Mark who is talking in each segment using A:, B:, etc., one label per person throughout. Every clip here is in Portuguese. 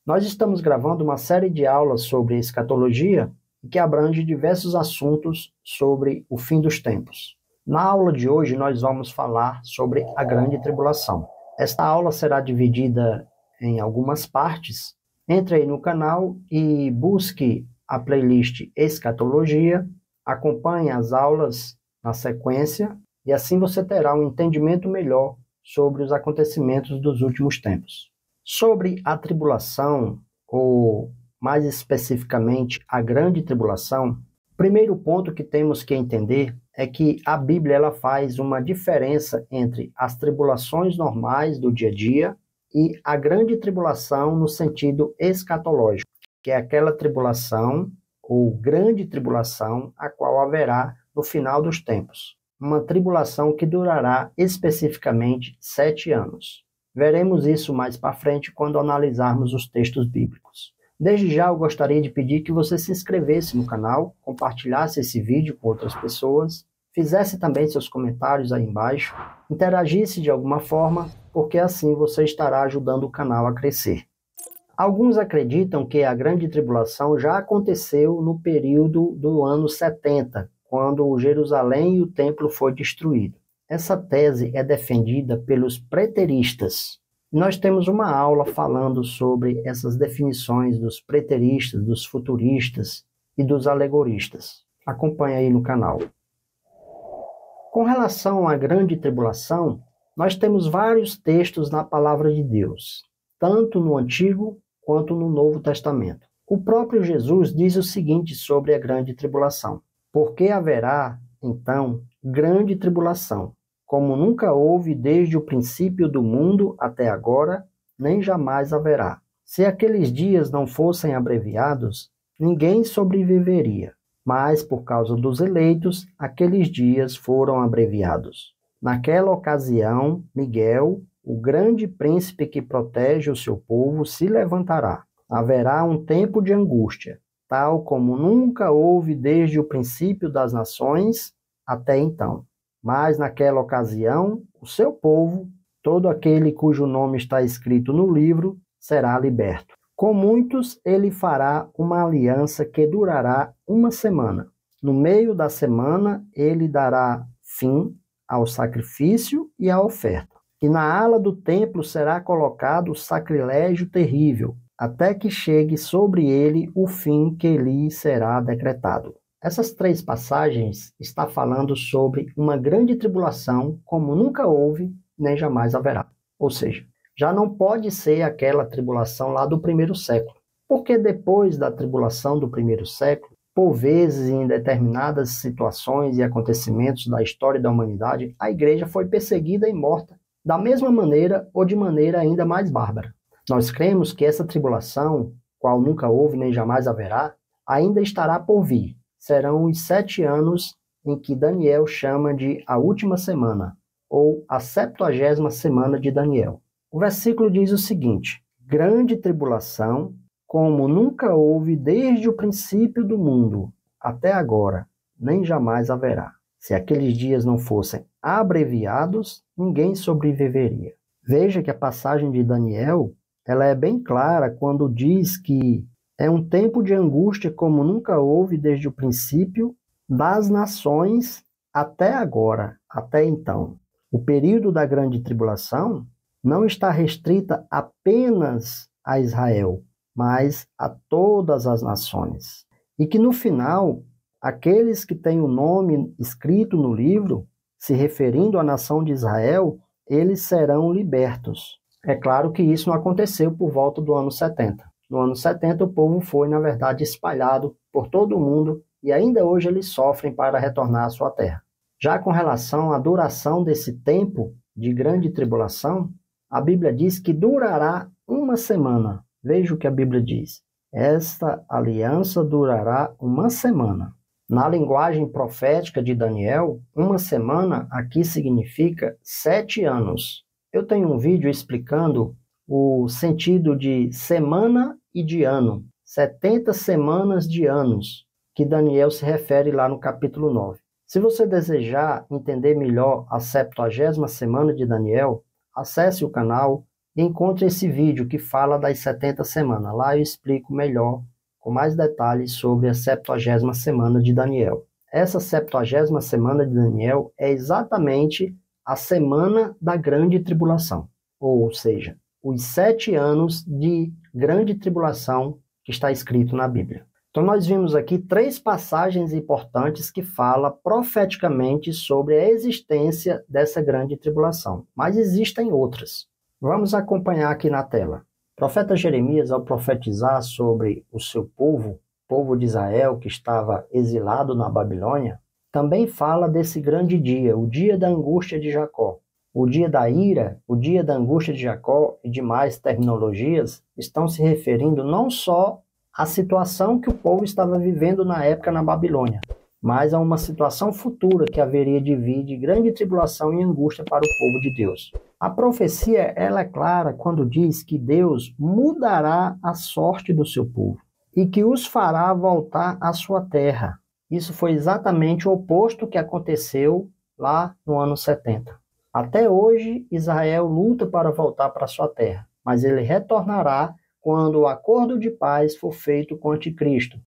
A: Nós estamos gravando uma série de aulas sobre escatologia que abrange diversos assuntos sobre o fim dos tempos. Na aula de hoje, nós vamos falar sobre a Grande Tribulação. Esta aula será dividida em algumas partes. Entre aí no canal e busque a playlist Escatologia, acompanhe as aulas na sequência e assim você terá um entendimento melhor sobre os acontecimentos dos últimos tempos. Sobre a tribulação, ou mais especificamente a Grande Tribulação, o primeiro ponto que temos que entender é que a Bíblia ela faz uma diferença entre as tribulações normais do dia a dia e a Grande Tribulação no sentido escatológico, que é aquela tribulação ou Grande Tribulação a qual haverá no final dos tempos. Uma tribulação que durará especificamente 7 anos. Veremos isso mais para frente quando analisarmos os textos bíblicos. Desde já eu gostaria de pedir que você se inscrevesse no canal, compartilhasse esse vídeo com outras pessoas, fizesse também seus comentários aí embaixo, interagisse de alguma forma, porque assim você estará ajudando o canal a crescer. Alguns acreditam que a Grande Tribulação já aconteceu no período do ano 70, quando Jerusalém e o templo foi destruído. Essa tese é defendida pelos preteristas. Nós temos uma aula falando sobre essas definições dos preteristas, dos futuristas e dos alegoristas. Acompanhe aí no canal. Com relação à Grande Tribulação, nós temos vários textos na Palavra de Deus, tanto no Antigo quanto no Novo Testamento. O próprio Jesus diz o seguinte sobre a Grande Tribulação: porque haverá, então, grande tribulação, como nunca houve desde o princípio do mundo até agora, nem jamais haverá. Se aqueles dias não fossem abreviados, ninguém sobreviveria. Mas, por causa dos eleitos, aqueles dias foram abreviados. Naquela ocasião, Miguel, o grande príncipe que protege o seu povo, se levantará. Haverá um tempo de angústia, tal como nunca houve desde o princípio das nações até então. Mas naquela ocasião, o seu povo, todo aquele cujo nome está escrito no livro, será liberto. Com muitos ele fará uma aliança que durará 1 semana. No meio da semana ele dará fim ao sacrifício e à oferta. E na ala do templo será colocado o sacrilégio terrível, até que chegue sobre ele o fim que lhe será decretado. Essas 3 passagens estão falando sobre uma grande tribulação como nunca houve, nem jamais haverá. Ou seja, já não pode ser aquela tribulação lá do primeiro século. Porque depois da tribulação do primeiro século, por vezes em determinadas situações e acontecimentos da história da humanidade, a igreja foi perseguida e morta da mesma maneira ou de maneira ainda mais bárbara. Nós cremos que essa tribulação, qual nunca houve nem jamais haverá, ainda estará por vir. Serão os 7 anos em que Daniel chama de a última semana, ou a 70ª semana de Daniel. O versículo diz o seguinte: grande tribulação, como nunca houve desde o princípio do mundo até agora, nem jamais haverá. Se aqueles dias não fossem abreviados, ninguém sobreviveria. Veja que a passagem de Daniel, ela é bem clara quando diz que é um tempo de angústia como nunca houve desde o princípio das nações até agora, até então. O período da grande tribulação não está restrita apenas a Israel, mas a todas as nações. E que no final, aqueles que têm o nome escrito no livro, se referindo à nação de Israel, eles serão libertos. É claro que isso não aconteceu por volta do ano 70. No ano 70, o povo foi, na verdade, espalhado por todo o mundo e ainda hoje eles sofrem para retornar à sua terra. Já com relação à duração desse tempo de grande tribulação, a Bíblia diz que durará 1 semana. Veja o que a Bíblia diz. Esta aliança durará 1 semana. Na linguagem profética de Daniel, 1 semana aqui significa 7 anos. Eu tenho um vídeo explicando o sentido de semana e de ano, 70 semanas de anos, que Daniel se refere lá no capítulo 9. Se você desejar entender melhor a 70ª semana de Daniel, acesse o canal, encontre esse vídeo que fala das 70 semanas. Lá eu explico melhor, com mais detalhes, sobre a 70ª semana de Daniel. Essa 70ª semana de Daniel é exatamente a semana da grande tribulação, ou seja, os 7 anos de grande tribulação que está escrito na Bíblia. Então nós vimos aqui 3 passagens importantes que falam profeticamente sobre a existência dessa grande tribulação, mas existem outras. Vamos acompanhar aqui na tela. O profeta Jeremias, ao profetizar sobre o seu povo de Israel que estava exilado na Babilônia, também fala desse grande dia, o dia da angústia de Jacó. O dia da ira, o dia da angústia de Jacó e demais terminologias estão se referindo não só à situação que o povo estava vivendo na época na Babilônia, mas a uma situação futura que haveria de vir de grande tribulação e angústia para o povo de Deus. A profecia ela é clara quando diz que Deus mudará a sorte do seu povo e que os fará voltar à sua terra. Isso foi exatamente o oposto que aconteceu lá no ano 70. Até hoje, Israel luta para voltar para sua terra, mas ele retornará quando o acordo de paz for feito com o anticristo,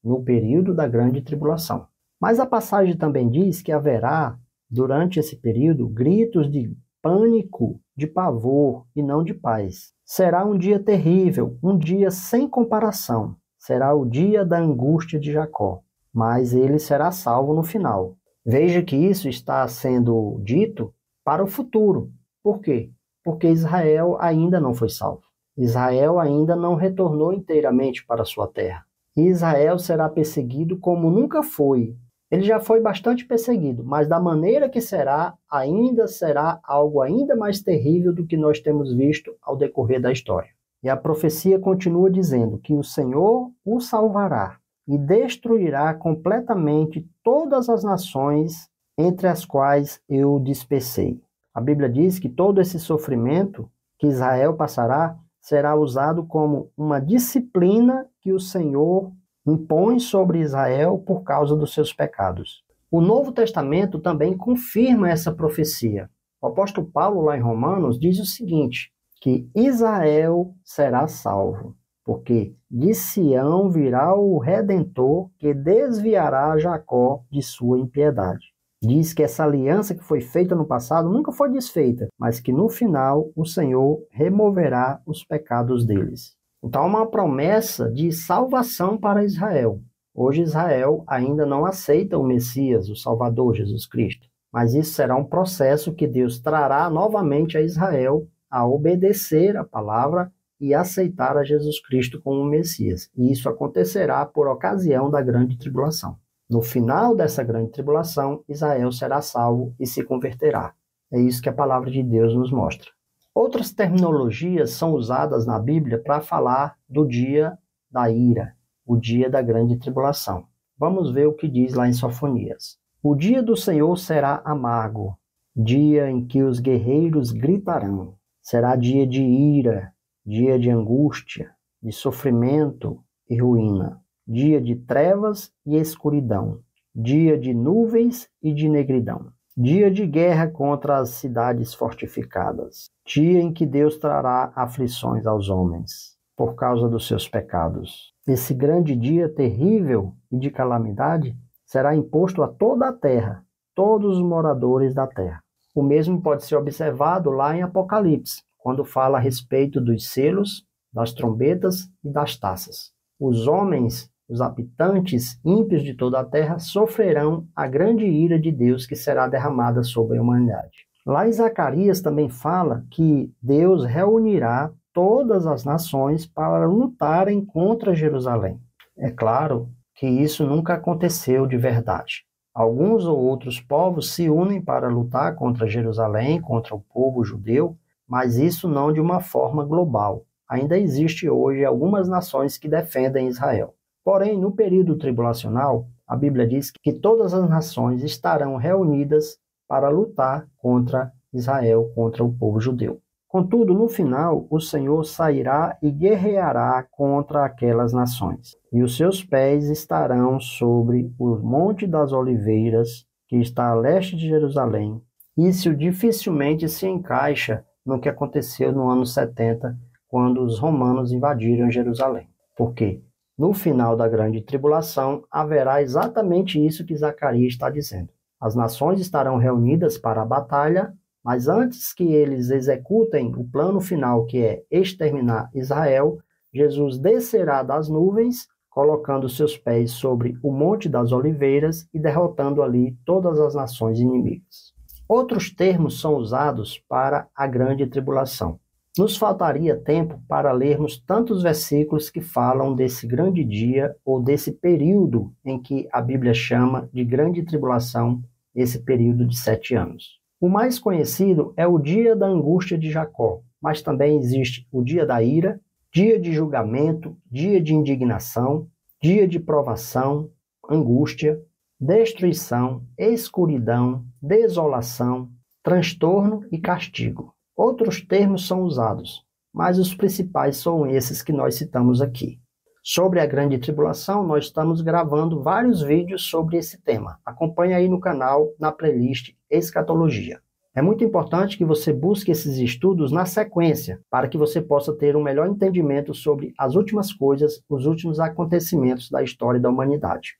A: no período da grande tribulação. Mas a passagem também diz que haverá, durante esse período, gritos de pânico, de pavor e não de paz. Será um dia terrível, um dia sem comparação. Será o dia da angústia de Jacó, mas ele será salvo no final. Veja que isso está sendo dito para o futuro. Por quê? Porque Israel ainda não foi salvo. Israel ainda não retornou inteiramente para sua terra. E Israel será perseguido como nunca foi. Ele já foi bastante perseguido, mas da maneira que será, ainda será algo ainda mais terrível do que nós temos visto ao decorrer da história. E a profecia continua dizendo que o Senhor o salvará e destruirá completamente todas as nações entre as quais eu o dispersei. A Bíblia diz que todo esse sofrimento que Israel passará será usado como uma disciplina que o Senhor impõe sobre Israel por causa dos seus pecados. O Novo Testamento também confirma essa profecia. O apóstolo Paulo, lá em Romanos, diz o seguinte, que Israel será salvo, porque de Sião virá o Redentor que desviará Jacó de sua impiedade. Diz que essa aliança que foi feita no passado nunca foi desfeita, mas que no final o Senhor removerá os pecados deles. Então, há uma promessa de salvação para Israel. Hoje, Israel ainda não aceita o Messias, o Salvador, Jesus Cristo. Mas isso será um processo que Deus trará novamente a Israel a obedecer a palavra e aceitar a Jesus Cristo como Messias. E isso acontecerá por ocasião da grande tribulação. No final dessa grande tribulação, Israel será salvo e se converterá. É isso que a palavra de Deus nos mostra. Outras terminologias são usadas na Bíblia para falar do dia da ira, o dia da grande tribulação. Vamos ver o que diz lá em Sofonias. O dia do Senhor será amargo, dia em que os guerreiros gritarão. Será dia de ira, dia de angústia, de sofrimento e ruína. Dia de trevas e escuridão, dia de nuvens e de negridão, dia de guerra contra as cidades fortificadas, dia em que Deus trará aflições aos homens, por causa dos seus pecados. Esse grande dia terrível e de calamidade será imposto a toda a terra, todos os moradores da terra. O mesmo pode ser observado lá em Apocalipse, quando fala a respeito dos selos, das trombetas e das taças. Os homens, os habitantes ímpios de toda a terra sofrerão a grande ira de Deus que será derramada sobre a humanidade. Lá em Zacarias também fala que Deus reunirá todas as nações para lutarem contra Jerusalém. É claro que isso nunca aconteceu de verdade. Alguns ou outros povos se unem para lutar contra Jerusalém, contra o povo judeu, mas isso não de uma forma global. Ainda existe hoje algumas nações que defendem Israel. Porém, no período tribulacional, a Bíblia diz que todas as nações estarão reunidas para lutar contra Israel, contra o povo judeu. Contudo, no final, o Senhor sairá e guerreará contra aquelas nações, e os seus pés estarão sobre o Monte das Oliveiras, que está a leste de Jerusalém. Isso dificilmente se encaixa no que aconteceu no ano 70, quando os romanos invadiram Jerusalém. Porque no final da grande tribulação haverá exatamente isso que Zacarias está dizendo. As nações estarão reunidas para a batalha, mas antes que eles executem o plano final, que é exterminar Israel, Jesus descerá das nuvens, colocando seus pés sobre o Monte das Oliveiras e derrotando ali todas as nações inimigas. Outros termos são usados para a grande tribulação. Nos faltaria tempo para lermos tantos versículos que falam desse grande dia ou desse período em que a Bíblia chama de grande tribulação, esse período de 7 anos. O mais conhecido é o dia da angústia de Jacó, mas também existe o dia da ira, dia de julgamento, dia de indignação, dia de provação, angústia, destruição, escuridão, desolação, transtorno e castigo. Outros termos são usados, mas os principais são esses que nós citamos aqui. Sobre a grande tribulação, nós estamos gravando vários vídeos sobre esse tema. Acompanhe aí no canal, na playlist Escatologia. É muito importante que você busque esses estudos na sequência, para que você possa ter um melhor entendimento sobre as últimas coisas, os últimos acontecimentos da história da humanidade.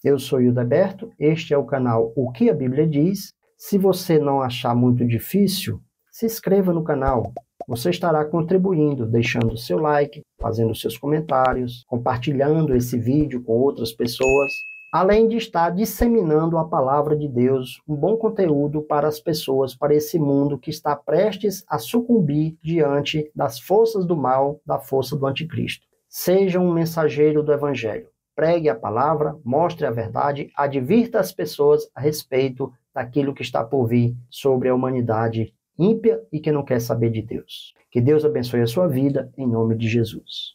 A: Eu sou Hildeberto, este é o canal O que a Bíblia Diz. Se você não achar muito difícil, se inscreva no canal. Você estará contribuindo, deixando seu like, fazendo seus comentários, compartilhando esse vídeo com outras pessoas, além de estar disseminando a palavra de Deus, um bom conteúdo para as pessoas, para esse mundo que está prestes a sucumbir diante das forças do mal, da força do anticristo. Seja um mensageiro do Evangelho. Pregue a palavra, mostre a verdade, advirta as pessoas a respeito daquilo que está por vir sobre a humanidade ímpia e que não quer saber de Deus. Que Deus abençoe a sua vida, em nome de Jesus.